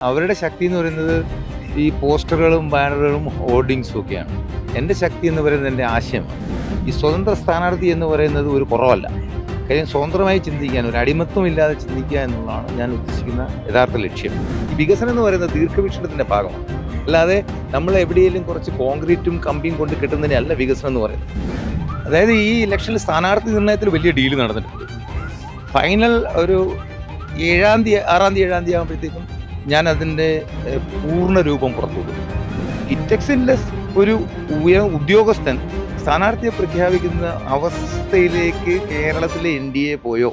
അവരുടെ ശക്തി എന്ന് പറയുന്നത് ഈ പോസ്റ്ററുകളും ബാനറുകളും ഹോർഡിങ്സും ഒക്കെയാണ്. എൻ്റെ ശക്തി എന്ന് പറയുന്നത് എൻ്റെ ആശയമാണ്. ഈ സ്വതന്ത്ര സ്ഥാനാർത്ഥി എന്ന് പറയുന്നത് ഒരു കുറവല്ല. കാര്യം സ്വതന്ത്രമായി ചിന്തിക്കാൻ, ഒരു അടിമത്വം ഇല്ലാതെ ചിന്തിക്കുക എന്നുള്ളതാണ് ഞാൻ ഉദ്ദേശിക്കുന്ന യഥാർത്ഥ ലക്ഷ്യം. ഈ വികസനം എന്ന് പറയുന്നത് ദീർഘവീക്ഷണത്തിൻ്റെ ഭാഗമാണ്. അല്ലാതെ നമ്മൾ എവിടെയെങ്കിലും കുറച്ച് കോൺക്രീറ്റും കമ്പിയും കൊണ്ട് കിട്ടുന്നതിനല്ല വികസനം എന്ന് പറയുന്നത്. അതായത് ഈ ഇലക്ഷനിൽ സ്ഥാനാർത്ഥി നിർണ്ണയത്തിൽ വലിയ ഡീല് നടന്നിട്ടുണ്ട്. ഫൈനൽ ഒരു 6 തീയതി ആകുമ്പോഴത്തേക്കും ഞാൻ അതിൻ്റെ പൂർണ്ണ രൂപം പുറത്തുവിടും. കിറ്റക്സിൻ്റെ ഒരു ഉദ്യോഗസ്ഥൻ സ്ഥാനാർത്ഥിയെ പ്രഖ്യാപിക്കുന്ന അവസ്ഥയിലേക്ക് കേരളത്തിലെ NDA പോയോ?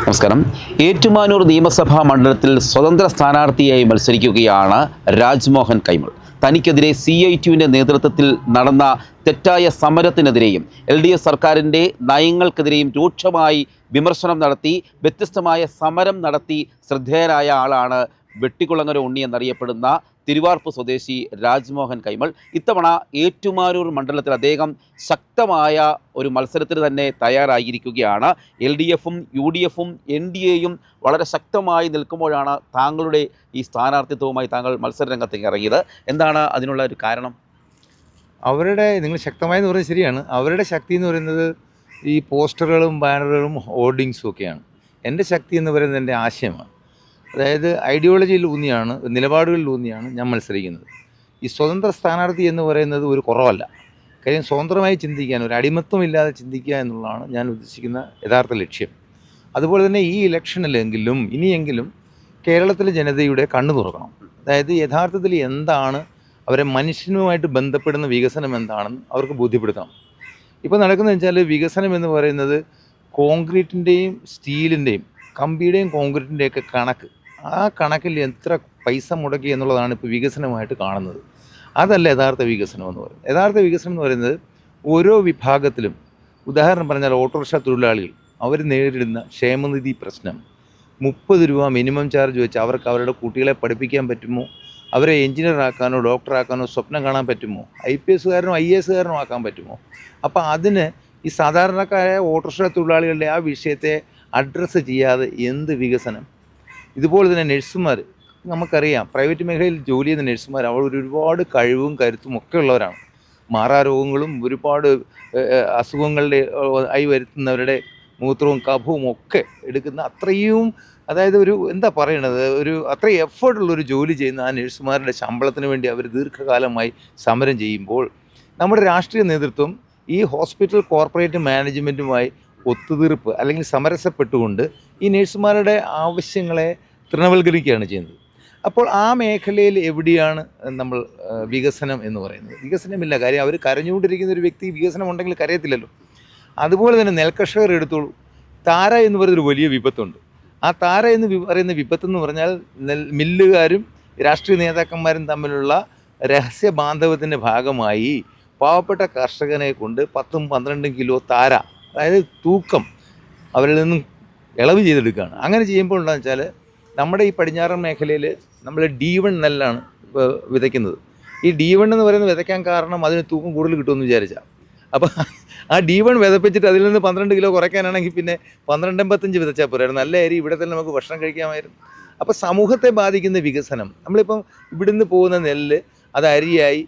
നമസ്കാരം. ഏറ്റുമാനൂർ നിയമസഭാ മണ്ഡലത്തിൽ സ്വതന്ത്ര സ്ഥാനാർത്ഥിയായി മത്സരിക്കുകയാണ് രാജ്മോഹൻ കൈമൾ. തനിക്കെതിരെ CITUവിൻ്റെ നേതൃത്വത്തിൽ നടന്ന തെറ്റായ സമരത്തിനെതിരെയും LDF സർക്കാരിൻ്റെ നയങ്ങൾക്കെതിരെയും രൂക്ഷമായി വിമർശനം നടത്തി വ്യത്യസ്തമായ സമരം നടത്തി ശ്രദ്ധേയനായ ആളാണ് വെട്ടിക്കുളങ്ങര ഉണ്ണി എന്നറിയപ്പെടുന്ന തിരുവാർപ്പ് സ്വദേശി രാജ്മോഹൻ കൈമൾ. ഇത്തവണ ഏറ്റുമാനൂർ മണ്ഡലത്തിൽ അദ്ദേഹം ശക്തമായ ഒരു മത്സരത്തിന് തന്നെ തയ്യാറായിരിക്കുകയാണ്. LDFും UDFും NDAയും വളരെ ശക്തമായി നിൽക്കുമ്പോഴാണ് താങ്കളുടെ ഈ സ്ഥാനാർത്ഥിത്വവുമായി താങ്കൾ മത്സരരംഗത്തേക്ക് ഇറങ്ങിയത്. എന്താണ് അതിനുള്ള ഒരു കാരണം? നിങ്ങൾ ശക്തമായെന്ന് പറയുന്നത് ശരിയാണ്. അവരുടെ ശക്തി എന്ന് പറയുന്നത് ഈ പോസ്റ്ററുകളും ബാനറുകളും ഹോർഡിങ്സും ഒക്കെയാണ്. എൻ്റെ ശക്തി എന്ന് പറയുന്നത് എൻ്റെ ആശയമാണ്. അതായത് ഐഡിയോളജിയിൽ ഊന്നിയാണ്, നിലപാടുകളിൽ ഊന്നിയാണ് ഞാൻ മത്സരിക്കുന്നത്. ഈ സ്വതന്ത്ര സ്ഥാനാർത്ഥി എന്ന് പറയുന്നത് ഒരു കുറവല്ല. കാര്യം സ്വതന്ത്രമായി ചിന്തിക്കാൻ, ഒരു അടിമത്വം ഇല്ലാതെ ചിന്തിക്കുക എന്നുള്ളതാണ് ഞാൻ ഉദ്ദേശിക്കുന്ന യഥാർത്ഥ ലക്ഷ്യം. അതുപോലെ തന്നെ ഈ ഇനിയെങ്കിലും കേരളത്തിലെ ജനതയുടെ കണ്ണു തുറക്കണം. അതായത് യഥാർത്ഥത്തിൽ എന്താണ് അവരെ മനുഷ്യനുമായിട്ട് ബന്ധപ്പെടുന്ന വികസനം എന്താണെന്ന് അവർക്ക് ബോധ്യപ്പെടുത്തണം. ഇപ്പോൾ നടക്കുന്നതെന്ന് വെച്ചാൽ വികസനം എന്ന് പറയുന്നത് കോൺക്രീറ്റിൻ്റെയും സ്റ്റീലിൻ്റെയും കമ്പിയുടെയും കോൺക്രീറ്റിൻ്റെയൊക്കെ കണക്ക്, ആ കണക്കിൽ എത്ര പൈസ മുടക്കി എന്നുള്ളതാണ് ഇപ്പോൾ വികസനമായിട്ട് കാണുന്നത്. അതല്ല യഥാർത്ഥ വികസനം എന്ന് പറയുന്നത്. യഥാർത്ഥ വികസനം എന്ന് പറയുന്നത് ഓരോ വിഭാഗത്തിലും, ഉദാഹരണം പറഞ്ഞാൽ ഓട്ടോറിക്ഷ തൊഴിലാളികൾ അവർ നേരിടുന്ന ക്ഷേമനിധി പ്രശ്നം, 30 രൂപ മിനിമം ചാർജ് വെച്ച് അവർക്ക് അവരുടെ കുട്ടികളെ പഠിപ്പിക്കാൻ പറ്റുമോ? അവരെ എഞ്ചിനീയറാക്കാനോ ഡോക്ടറാക്കാനോ സ്വപ്നം കാണാൻ പറ്റുമോ? IPS IAS ആക്കാൻ പറ്റുമോ? അപ്പോൾ അതിന് ഈ സാധാരണക്കാരായ ഓട്ടോറിക്ഷ തൊഴിലാളികളുടെ ആ വിഷയത്തെ അഡ്രസ്സ് ചെയ്യാതെ എന്ത് വികസനം? ഇതുപോലെ തന്നെ നഴ്സുമാർ, നമുക്കറിയാം പ്രൈവറ്റ് മേഖലയിൽ ജോലി ചെയ്യുന്ന നഴ്സുമാർ അവർ ഒരുപാട് കഴിവും കരുത്തും ഒക്കെ ഉള്ളവരാണ്. മാറാരോഗങ്ങളും ഒരുപാട് അസുഖങ്ങളുടെ ആയി വരുത്തുന്നവരുടെ മൂത്രവും കഫവും ഒക്കെ എടുക്കുന്ന അത്രയും, അതായത് അത്രയും എഫേർട്ടുള്ളൊരു ജോലി ചെയ്യുന്ന ആ നഴ്സുമാരുടെ ശമ്പളത്തിന് വേണ്ടി അവർ ദീർഘകാലമായി സമരം ചെയ്യുമ്പോൾ നമ്മുടെ രാഷ്ട്രീയ നേതൃത്വം ഈ ഹോസ്പിറ്റൽ കോർപ്പറേറ്റ് മാനേജ്മെൻറ്റുമായി ഒത്തുതീർപ്പ് അല്ലെങ്കിൽ സമരസപ്പെട്ടുകൊണ്ട് ഈ നഴ്സുമാരുടെ ആവശ്യങ്ങളെ തൃണവൽക്കരിക്കുകയാണ് ചെയ്യുന്നത്. അപ്പോൾ ആ മേഖലയിൽ എവിടെയാണ് നമ്മൾ വികസനം എന്ന് പറയുന്നത്? വികസനമില്ല. കാര്യം അവർ കരഞ്ഞുകൊണ്ടിരിക്കുന്ന ഒരു വ്യക്തി വികസനം ഉണ്ടെങ്കിൽ കരയത്തില്ലല്ലോ. അതുപോലെ തന്നെ നെൽകർഷകർ എടുത്തോളൂ. താര എന്ന് പറയുന്നൊരു വലിയ വിപത്തുണ്ട്. ആ താര എന്ന് പറയുന്ന വിപത്തെന്ന് പറഞ്ഞാൽ മില്ലുകാരും രാഷ്ട്രീയ നേതാക്കന്മാരും തമ്മിലുള്ള രഹസ്യ ബാന്ധവത്തിൻ്റെ ഭാഗമായി പാവപ്പെട്ട കർഷകനെ കൊണ്ട് 10-12 കിലോ താര, അതായത് തൂക്കം അവരിൽ നിന്നും ഇളവ് ചെയ്തെടുക്കുകയാണ്. അങ്ങനെ ചെയ്യുമ്പോൾ എന്താണെന്ന് വെച്ചാൽ നമ്മുടെ ഈ പടിഞ്ഞാറൻ മേഖലയിൽ നമ്മൾ D1 നെല്ലാണ് വിതയ്ക്കുന്നത്. ഈ D1 എന്ന് പറയുന്നത് വിതയ്ക്കാൻ കാരണം അതിന് തൂക്കം കൂടുതൽ കിട്ടുമെന്ന് വിചാരിച്ചാൽ. അപ്പോൾ ആ D1 വിതപ്പിച്ചിട്ട് അതിൽ നിന്ന് 12 കിലോ കുറയ്ക്കാനാണെങ്കിൽ പിന്നെ 12-85 വിതച്ചാൽ പോരായിരുന്നു. നല്ല അരി ഇവിടെ തന്നെ നമുക്ക് ഭക്ഷണം കഴിക്കാമായിരുന്നു. അപ്പോൾ സമൂഹത്തെ ബാധിക്കുന്ന വികസനം, നമ്മളിപ്പം ഇവിടുന്ന് പോകുന്ന നെല്ല് അത് അരിയായി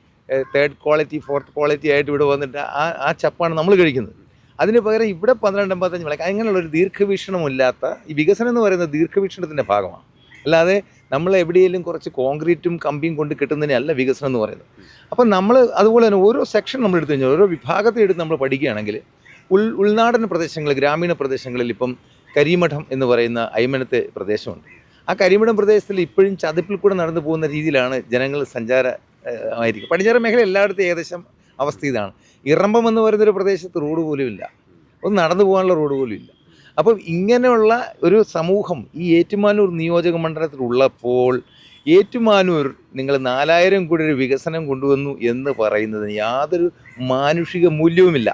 3rd ക്വാളിറ്റി 4th ക്വാളിറ്റി ആയിട്ട് ഇവിടെ വന്നിട്ട് ആ ചപ്പാണ് നമ്മൾ കഴിക്കുന്നത്. അതിന് പകരം ഇവിടെ 12-85 വിളക്ക്, അങ്ങനെയുള്ളൊരു ദീർഘവീക്ഷണമില്ലാത്ത ഈ വികസനം എന്ന് പറയുന്നത് ദീർഘവീക്ഷണത്തിൻ്റെ ഭാഗമാണ്. അല്ലാതെ നമ്മൾ എവിടെയെങ്കിലും കുറച്ച് കോൺക്രീറ്റും കമ്പിയും കൊണ്ട് കിട്ടുന്നതിനല്ല വികസനം എന്ന് പറയുന്നത്. അപ്പം നമ്മൾ അതുപോലെ തന്നെ ഓരോ സെക്ഷൻ നമ്മൾ എടുത്തു കഴിഞ്ഞാൽ, ഓരോ വിഭാഗത്തെ എടുത്ത് നമ്മൾ പഠിക്കുകയാണെങ്കിൽ ഉൾനാടൻ പ്രദേശങ്ങൾ, ഗ്രാമീണ പ്രദേശങ്ങളിൽ ഇപ്പം കരിമഠം എന്ന് പറയുന്ന അയ്മനത്തെ പ്രദേശമുണ്ട്. ആ കരിമഠം പ്രദേശത്തിൽ ഇപ്പോഴും ചതുപ്പിൽ കൂടെ നടന്നു പോകുന്ന രീതിയിലാണ് ജനങ്ങൾ ആയിരിക്കും. പടിഞ്ഞാറൻ മേഖല എല്ലായിടത്തും ഏകദേശം അവസ്ഥ ഇതാണ്. ഇറമ്പം എന്ന് പറയുന്നൊരു പ്രദേശത്ത് റോഡ് പോലും ഇല്ല, ഒന്ന് നടന്നു പോകാനുള്ള റോഡ് പോലും ഇല്ല. അപ്പം ഇങ്ങനെയുള്ള ഒരു സമൂഹം ഈ ഏറ്റുമാനൂർ നിയോജക മണ്ഡലത്തിലുള്ളപ്പോൾ ഏറ്റുമാനൂർ നിങ്ങൾ 4000 കോടി ഒരു വികസനം കൊണ്ടുവന്നു എന്ന് പറയുന്നതിന് യാതൊരു മാനുഷിക മൂല്യവുമില്ല.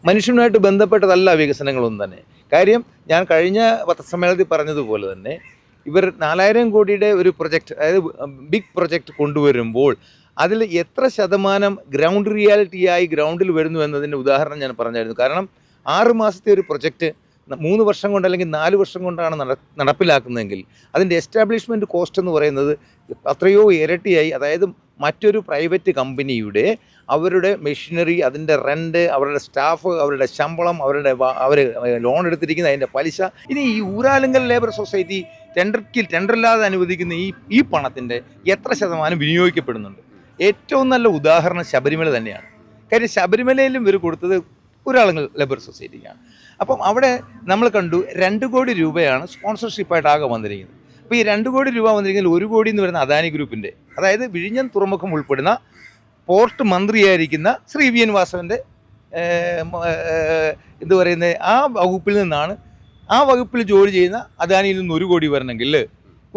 മനുഷ്യനുമായിട്ട് ബന്ധപ്പെട്ടതല്ല വികസനങ്ങളൊന്നും തന്നെ. കാര്യം ഞാൻ കഴിഞ്ഞ പത്രസമ്മേളനത്തിൽ പറഞ്ഞതുപോലെ തന്നെ ഇവർ 4000 കോടിയുടെ ഒരു പ്രൊജക്റ്റ്, അതായത് ബിഗ് പ്രൊജക്റ്റ് കൊണ്ടുവരുമ്പോൾ അതിൽ എത്ര ശതമാനം ഗ്രൗണ്ട് റിയാലിറ്റിയായി ഗ്രൗണ്ടിൽ വരുന്നു എന്നതിൻ്റെ ഉദാഹരണം ഞാൻ പറഞ്ഞായിരുന്നു. കാരണം 6 മാസത്തെ ഒരു പ്രൊജക്റ്റ് 3 വർഷം കൊണ്ട് അല്ലെങ്കിൽ 4 വർഷം കൊണ്ടാണ് നടപ്പിലാക്കുന്നതെങ്കിൽ അതിൻ്റെ എസ്റ്റാബ്ലിഷ്മെൻറ്റ് കോസ്റ്റ് എന്ന് പറയുന്നത് അത്രയോ ഇരട്ടിയായി. അതായത് മറ്റൊരു പ്രൈവറ്റ് കമ്പനിയുടെ അവരുടെ മെഷീനറി, അതിൻ്റെ റെൻറ്റ്, അവരുടെ സ്റ്റാഫ്, അവരുടെ ശമ്പളം, അവർ ലോൺ എടുത്തിരിക്കുന്ന അതിൻ്റെ പലിശ, ഇനി ഈ ഊരാലുങ്കൽ ലേബർ സൊസൈറ്റി ടെൻഡറില്ലാതെ അനുവദിക്കുന്ന ഈ പണത്തിൻ്റെ എത്ര ശതമാനം വിനിയോഗിക്കപ്പെടുന്നുണ്ട്? ഏറ്റവും നല്ല ഉദാഹരണം ശബരിമല തന്നെയാണ്. കാര്യം ശബരിമലയിലും ഇവർ കൊടുത്തത് ഊരാളുങ്കൽ ലേബർ സൊസൈറ്റിക്കാണ്. അപ്പം അവിടെ നമ്മൾ കണ്ടു 2 കോടി രൂപയാണ് സ്പോൺസർഷിപ്പായിട്ട് ആകെ വന്നിരിക്കുന്നത്. അപ്പോൾ ഈ 2 കോടി രൂപ വന്നിരിക്കുന്നത് 1 കോടി എന്ന് പറയുന്ന അദാനി ഗ്രൂപ്പിൻ്റെ, അതായത് വിഴിഞ്ഞം തുറമുഖം ഉൾപ്പെടുന്ന പോർട്ട് മന്ത്രിയായിരിക്കുന്ന ശ്രീ വി എൻ വാസവൻ്റെ എന്ത് പറയുന്നത് ആ വകുപ്പിൽ നിന്നാണ്. ആ വകുപ്പിൽ ജോലി ചെയ്യുന്ന അദാനിയിൽ നിന്ന് 1 കോടി വരണമെങ്കിൽ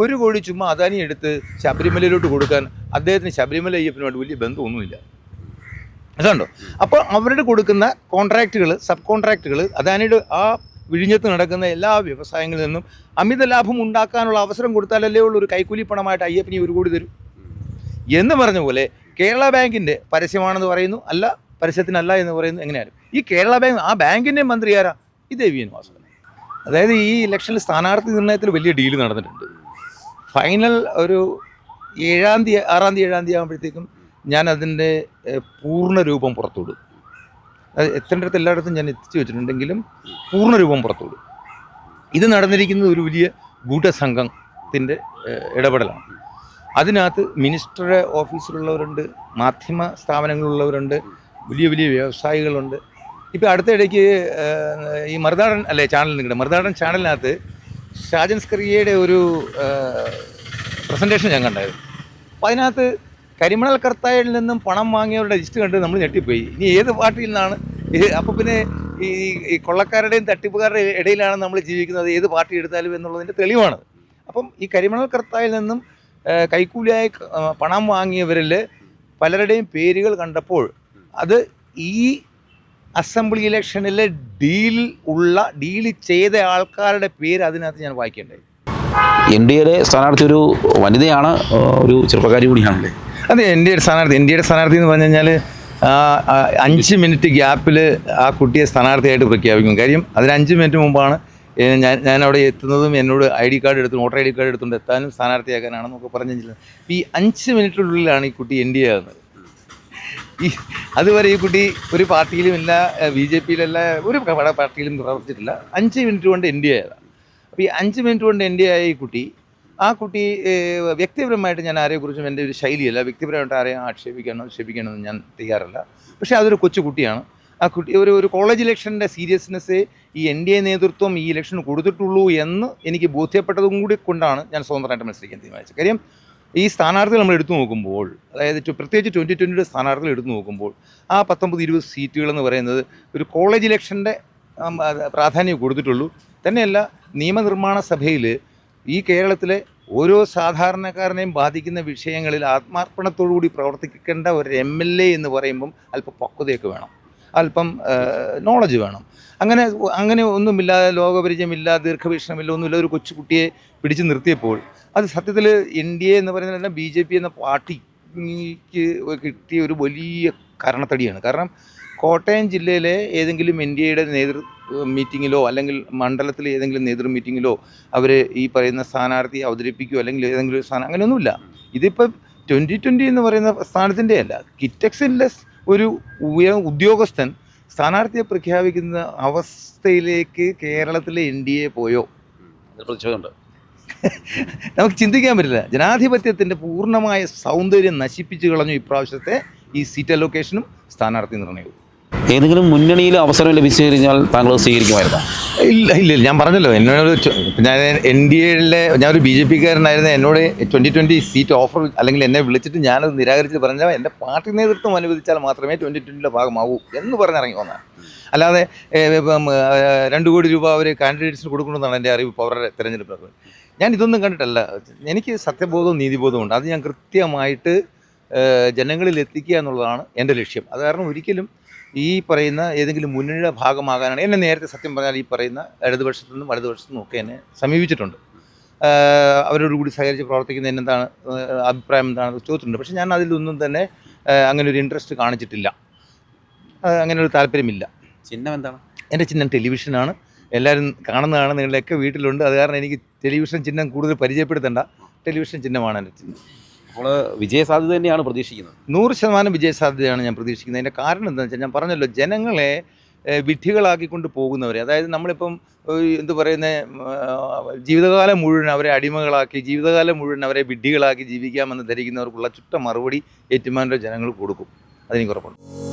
1 കോടി ചുമ്മാ അദാനി എടുത്ത് ശബരിമലയിലോട്ട് കൊടുക്കാൻ അദ്ദേഹത്തിന് ശബരിമല അയ്യപ്പനുമായിട്ട് വലിയ ബന്ധമൊന്നുമില്ല. അതുണ്ടോ? അപ്പോൾ അവരുടെ കൊടുക്കുന്ന കോൺട്രാക്റ്റുകൾ, സബ് കോൺട്രാക്റ്റുകൾ അദാനിയുടെ ആ വിഴിഞ്ഞത്ത് നടക്കുന്ന എല്ലാ വ്യവസായങ്ങളിൽ നിന്നും അമിത ലാഭം ഉണ്ടാക്കാനുള്ള അവസരം കൊടുത്താലല്ലേ ഉള്ളൂ ഒരു കൈക്കൂലി പണമായിട്ട് അയ്യപ്പനി 1 കോടി തരും എന്ന് പറഞ്ഞ പോലെ കേരള ബാങ്കിൻ്റെ പരസ്യമാണെന്ന് പറയുന്നു, അല്ല പരസ്യത്തിനല്ല എന്ന് പറയുന്നു. എങ്ങനെയാലും ഈ കേരള ബാങ്ക്, ആ ബാങ്കിൻ്റെ മന്ത്രി ആരാ? ഇത് വി എൻ വാസവൻ. അതായത് ഈ ഇലക്ഷനിൽ സ്ഥാനാർത്ഥി നിർണ്ണയത്തിൽ വലിയ ഡീല് നടന്നിട്ടുണ്ട്. ഫൈനൽ ഒരു 6-7 തീയതി ആകുമ്പോഴത്തേക്കും ഞാൻ അതിൻ്റെ പൂർണ്ണ രൂപം പുറത്തുവിടും. അത് എത്തേണ്ടടുത്ത് എല്ലായിടത്തും ഞാൻ എത്തിച്ചു വെച്ചിട്ടുണ്ടെങ്കിലും പൂർണ്ണ രൂപം പുറത്തുവിടും. ഇത് നടന്നിരിക്കുന്നത് ഒരു വലിയ ഗൂഢസംഘത്തിൻ്റെ ഇടപെടലാണ്. അതിനകത്ത് മിനിസ്റ്ററുടെ ഓഫീസിലുള്ളവരുണ്ട്, മാധ്യമ സ്ഥാപനങ്ങളിലുള്ളവരുണ്ട്, വലിയ വലിയ വ്യവസായികളുണ്ട്. ഇപ്പോൾ അടുത്തിടയ്ക്ക് ഈ മറുനാടൻ ചാനലിനകത്ത് ഷാജൻ സ്കറിയയുടെ ഒരു പ്രസൻറ്റേഷൻ ഞാൻ കണ്ടായിരുന്നു. അപ്പോൾ അതിനകത്ത് കരിമണൽ കർത്തായിൽ നിന്നും പണം വാങ്ങിയവരുടെ ലിസ്റ്റ് കണ്ട് നമ്മൾ ഞെട്ടിപ്പോയി. ഇനി ഏത് പാർട്ടിയിൽ നിന്നാണ് അപ്പോൾ പിന്നെ ഈ കൊള്ളക്കാരുടെയും തട്ടിപ്പുകാരുടെയും ഇടയിലാണ് നമ്മൾ ജീവിക്കുന്നത്, ഏത് പാർട്ടി എടുത്താലും എന്നുള്ളതിൻ്റെ തെളിവാണ്. അപ്പം ഈ കരിമണൽ കർത്തായിൽ നിന്നും കൈക്കൂലിയായി പണം വാങ്ങിയവരിൽ പലരുടെയും പേരുകൾ കണ്ടപ്പോൾ അത് ഈ അസംബ്ലി ഇലക്ഷനിലെ ഡീൽ ചെയ്ത ആൾക്കാരുടെ പേര് അതിനകത്ത് ഞാൻ വായിക്കേണ്ടായി. NDAയുടെ സ്ഥാനാർത്ഥി ഒരു വനിതയാണ്, ഒരു ചെറുപ്പക്കാരി കൂടിയാണല്ലേ? അതെ, ഇന്ത്യയുടെ സ്ഥാനാർത്ഥി എന്ന് പറഞ്ഞു കഴിഞ്ഞാൽ 5 മിനിറ്റ് ഗ്യാപ്പിൽ ആ കുട്ടിയെ സ്ഥാനാർത്ഥിയായിട്ട് പ്രഖ്യാപിക്കും. കാര്യം അതിന് 5 മിനിറ്റ് മുമ്പാണ് ഞാൻ അവിടെ എത്തുന്നതും എന്നോട് വോട്ടർ ഐ ഡി കാർഡ് എടുത്തുകൊണ്ട് എത്താനും സ്ഥാനാർത്ഥിയാക്കാനാണെന്നൊക്കെ പറഞ്ഞില്ല. ഈ 5 മിനിറ്റിനുള്ളിലാണ് ഈ കുട്ടി NDA ആകുന്നത്. അതുവരെ ഈ കുട്ടി ഒരു പാർട്ടിയിലും ഇല്ല, BJPയിലല്ല, ഒരു പാർട്ടിയിലും പ്രവർത്തിച്ചിട്ടില്ല. 5 മിനിറ്റ് കൊണ്ട് NDA ആയതാണ്. അപ്പോൾ ഈ 5 മിനിറ്റ് കൊണ്ട് NDA ആയ ആ കുട്ടി വ്യക്തിപരമായിട്ട് ഞാൻ ആരെക്കുറിച്ചും എൻ്റെ ഒരു ശൈലിയല്ല, വ്യക്തിപരമായിട്ട് ആരെയും ആക്ഷേപിക്കണമെന്ന് ഞാൻ തയ്യാറല്ല. പക്ഷേ അതൊരു കൊച്ചു കുട്ടിയാണ്. ആ കുട്ടി ഒരു കോളേജ് ഇലക്ഷൻ്റെ സീരിയസ്നെസ്സേ ഈ NDA നേതൃത്വം ഈ ഇലക്ഷന് കൊടുത്തിട്ടുള്ളൂ എന്ന് എനിക്ക് ബോധ്യപ്പെട്ടതും കൂടി കൊണ്ടാണ് ഞാൻ സ്വതന്ത്രമായിട്ട് മത്സരിക്കാൻ തീരുമാനിച്ചത്. കാര്യം ഈ സ്ഥാനാർത്ഥികൾ നമ്മൾ എടുത്തു നോക്കുമ്പോൾ, അതായത് പ്രത്യേകിച്ച് 2020 സ്ഥാനാർത്ഥികൾ എടുത്തു നോക്കുമ്പോൾ ആ 19-20 സീറ്റുകളെന്ന് പറയുന്നത് ഒരു കോളേജ് ഇലക്ഷൻ്റെ പ്രാധാന്യം കൊടുത്തിട്ടുള്ളൂ. തന്നെയല്ല, നിയമനിർമ്മാണ സഭയിൽ ഈ കേരളത്തിലെ ഓരോ സാധാരണക്കാരനെയും ബാധിക്കുന്ന വിഷയങ്ങളിൽ ആത്മാർപ്പണത്തോടുകൂടി പ്രവർത്തിക്കേണ്ട ഒരു MLA എന്ന് പറയുമ്പം അല്പം പക്വതയൊക്കെ വേണം, അല്പം നോളജ് വേണം. അങ്ങനെ ഒന്നുമില്ലാതെ, ലോകപരിചയമില്ല, ദീർഘവീക്ഷണമില്ല, ഒന്നുമില്ല, ഒരു കൊച്ചുകുട്ടിയെ പിടിച്ചു നിർത്തിയപ്പോൾ അത് സത്യത്തിൽ NDA എന്ന് പറയുന്നത് BJP എന്ന പാർട്ടിക്ക് കിട്ടിയ ഒരു വലിയ കരണത്തടിയാണ്. കാരണം കോട്ടയം ജില്ലയിലെ ഏതെങ്കിലും NDAയുടെ മീറ്റിങ്ങിലോ അല്ലെങ്കിൽ മണ്ഡലത്തിലെ ഏതെങ്കിലും മീറ്റിങ്ങിലോ അവർ ഈ പറയുന്ന സ്ഥാനാർത്ഥിയെ അവതരിപ്പിക്കുകയോ അല്ലെങ്കിൽ ഏതെങ്കിലും ഒരു സ്ഥാനം, അങ്ങനെയൊന്നുമില്ല. ഇതിപ്പം 2020 എന്ന് പറയുന്ന സ്ഥാനത്തിൻ്റെ അല്ല, കിറ്റക്സിൻ്റെ ഒരു ഉദ്യോഗസ്ഥൻ സ്ഥാനാർത്ഥിയെ പ്രഖ്യാപിക്കുന്ന അവസ്ഥയിലേക്ക് കേരളത്തിലെ NDA പോയോ? പ്രതിഷേധമുണ്ട്. നമുക്ക് ചിന്തിക്കാൻ പറ്റില്ല. ജനാധിപത്യത്തിൻ്റെ പൂർണ്ണമായ സൗന്ദര്യം നശിപ്പിച്ചു കളഞ്ഞു ഇപ്രാവശ്യത്തെ ഈ സീറ്റ് അലോക്കേഷനും സ്ഥാനാർത്ഥി നിർണ്ണയവും. ഏതെങ്കിലും മുന്നണിയിൽ അവസരം ലഭിച്ചു കഴിഞ്ഞാൽ താങ്കൾ സ്വീകരിക്കുമായിരുന്നു? ഇല്ല, ഞാൻ പറഞ്ഞല്ലോ, ഞാൻ NDAയിലെ ഞാനൊരു BJPക്കാരനായിരുന്നു. എന്നോട് 2020 സീറ്റ് ഓഫർ അല്ലെങ്കിൽ എന്നെ വിളിച്ചിട്ട് ഞാനത് നിരാകരിച്ചിട്ട് പറഞ്ഞാൽ എൻ്റെ പാർട്ടി നേതൃത്വം അനുവദിച്ചാൽ മാത്രമേ 2020 ഭാഗമാവൂ എന്ന് പറഞ്ഞിറങ്ങി വന്നത്. അല്ലാതെ 2 കോടി രൂപ അവർ കാൻഡിഡേറ്റ്സിന് കൊടുക്കണമെന്നാണ് എൻ്റെ അറിവ്. അവരുടെ തിരഞ്ഞെടുപ്പ് ഞാൻ ഇതൊന്നും കണ്ടിട്ടല്ല. എനിക്ക് സത്യബോധവും നീതിബോധവും ഉണ്ട്. അത് ഞാൻ കൃത്യമായിട്ട് ജനങ്ങളിൽ എത്തിക്കുക എന്നുള്ളതാണ് എൻ്റെ ലക്ഷ്യം. അത് കാരണം ഒരിക്കലും ഈ പറയുന്ന ഏതെങ്കിലും മുന്നണിയുടെ ഭാഗമാകാനാണ്. എന്നെ നേരത്തെ സത്യം പറഞ്ഞാൽ ഈ പറയുന്ന ഇടതുപക്ഷത്തു നിന്നും വലതുപക്ഷത്തു നിന്നും ഒക്കെ എന്നെ സമീപിച്ചിട്ടുണ്ട്. അവരോടുകൂടി സഹകരിച്ച് പ്രവർത്തിക്കുന്നതിന് എന്താണ് അഭിപ്രായം എന്താണെന്ന് ചോദിച്ചിട്ടുണ്ട്. പക്ഷേ ഞാൻ അതിലൊന്നും തന്നെ അങ്ങനെ ഒരു ഇൻട്രസ്റ്റ് കാണിച്ചിട്ടില്ല, അങ്ങനെ ഒരു താല്പര്യമില്ല. ചിഹ്നം എന്താണ്? എൻ്റെ ചിഹ്നം ടെലിവിഷനാണ്. എല്ലാവരും കാണുന്നതാണ്, നിങ്ങളുടെയൊക്കെ വീട്ടിലുണ്ട്. അത് കാരണം എനിക്ക് ടെലിവിഷൻ ചിഹ്നം കൂടുതൽ പരിചയപ്പെടുത്തേണ്ട. ടെലിവിഷൻ ചിഹ്നമാണ് എൻ്റെ ചിഹ്നം. അപ്പോൾ വിജയസാധ്യത തന്നെയാണ് പ്രതീക്ഷിക്കുന്നത്. 100% വിജയസാധ്യതയാണ് ഞാൻ പ്രതീക്ഷിക്കുന്നത്. അതിൻ്റെ കാരണം എന്താണെന്ന് വെച്ചാൽ, ഞാൻ പറഞ്ഞല്ലോ, ജനങ്ങളെ വിഡ്ഢികളാക്കിക്കൊണ്ട് പോകുന്നവരെ, അതായത് നമ്മളിപ്പം എന്ത് പറയുന്നത്, ജീവിതകാലം മുഴുവൻ അവരെ അടിമകളാക്കി, ജീവിതകാലം മുഴുവൻ അവരെ വിഡ്ഢികളാക്കി ജീവിക്കാമെന്ന് ധരിക്കുന്നവർക്കുള്ള ചുട്ട മറുപടി ഏറ്റുമാനൂരിലെ ജനങ്ങൾ കൊടുക്കും. അതെനിക്ക് ഉറപ്പുണ്ട്.